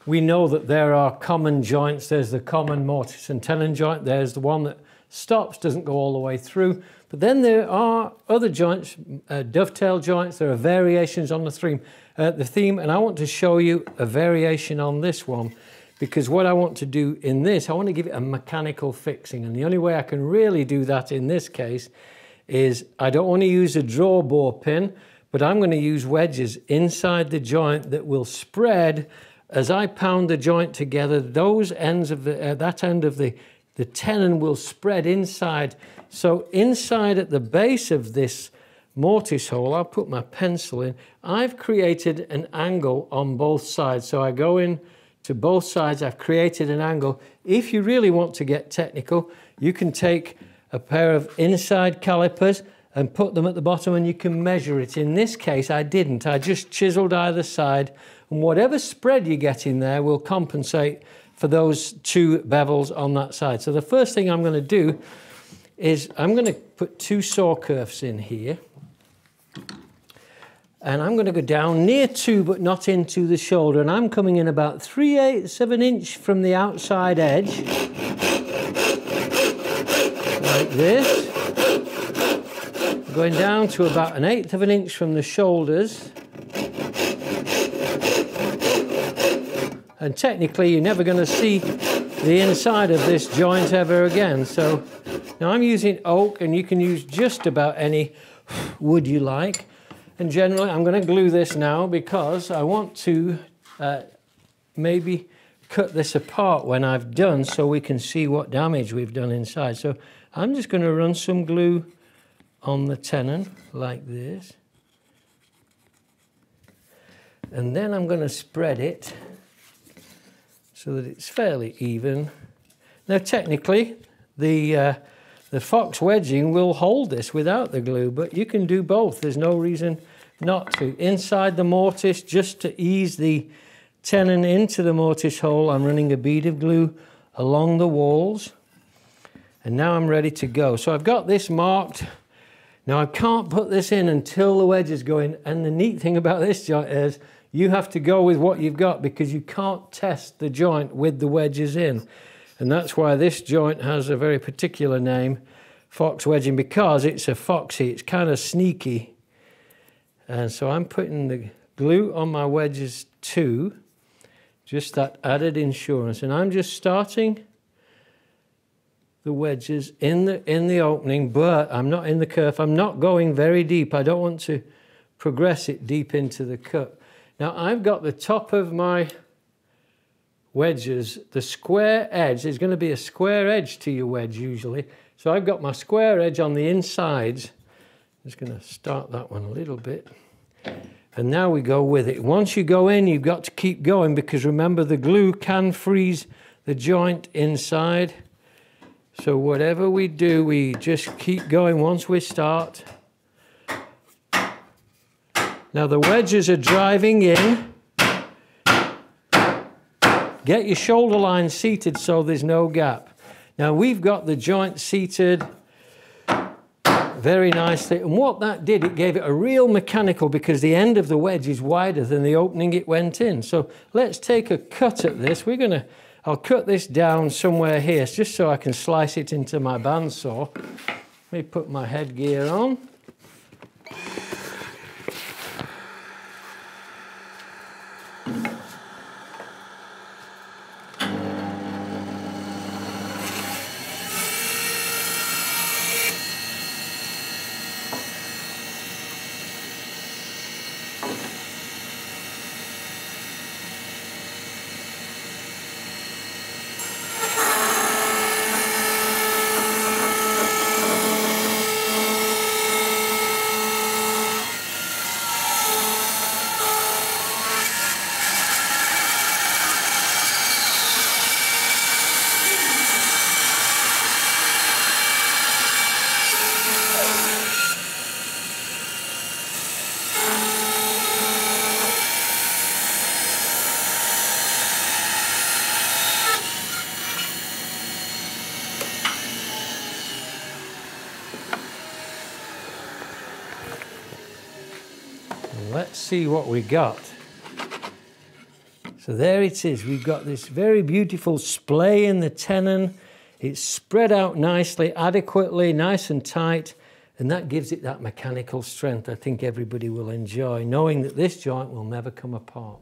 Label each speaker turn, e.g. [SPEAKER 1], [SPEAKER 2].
[SPEAKER 1] we know that there are common joints. There's the common mortise and tenon joint. There's the one that stops, doesn't go all the way through. But then there are other joints, dovetail joints. There are variations on the theme, and I want to show you a variation on this one, because what I want to do in this, I want to give it a mechanical fixing, and the only way I can really do that in this case is I don't want to use a draw bore pin, but I'm going to use wedges inside the joint that will spread as I pound the joint together. Those ends of that end of the tenon will spread inside. So inside at the base of this mortise hole, I'll put my pencil in, I've created an angle on both sides. So I go in to both sides, I've created an angle. If you really want to get technical, you can take a pair of inside calipers and put them at the bottom and you can measure it. In this case, I didn't. I just chiseled either side, and whatever spread you get in there will compensate for those two bevels on that side. So the first thing I'm going to do is I'm going to put two saw kerfs in here, and I'm going to go down near 2 but not into the shoulder, and I'm coming in about 3/8 of an inch from the outside edge, like this, going down to about 1/8 of an inch from the shoulders. And technically you're never going to see the inside of this joint ever again. So now I'm using oak, and you can use just about any wood you like. And generally I'm going to glue this now because I want to maybe cut this apart when I've done, so we can see what damage we've done inside. So I'm just going to run some glue on the tenon like this, and then I'm going to spread it so that it's fairly even. Now technically the fox wedging will hold this without the glue, but you can do both. There's no reason not to. Inside the mortise, just to ease the tenon into the mortise hole, I'm running a bead of glue along the walls, and now I'm ready to go. So I've got this marked. Now I can't put this in until the wedges go in, and the neat thing about this joint is you have to go with what you've got, because you can't test the joint with the wedges in. And that's why this joint has a very particular name, fox wedging, because it's a foxy, it's kind of sneaky. And so I'm putting the glue on my wedges too, just that added insurance. And I'm just starting the wedges in the opening, but I'm not in the kerf. I'm not going very deep. I don't want to progress it deep into the cut. Now I've got the top of my wedges, the square edge. There's going to be a square edge to your wedge usually. So I've got my square edge on the insides. I'm just going to start that one a little bit. And now we go with it. Once you go in, you've got to keep going, because remember, the glue can freeze the joint inside. So whatever we do, we just keep going once we start. Now the wedges are driving in. Get your shoulder line seated so there's no gap. Now we've got the joint seated very nicely, and what that did, it gave it a real mechanical, because the end of the wedge is wider than the opening it went in. So let's take a cut at this. I'll cut this down somewhere here just so I can slice it into my bandsaw. Let me put my headgear on. Let's see what we got. So there it is. We've got this very beautiful splay in the tenon. It's spread out nicely, adequately, nice and tight, and that gives it that mechanical strength I think everybody will enjoy, knowing that this joint will never come apart.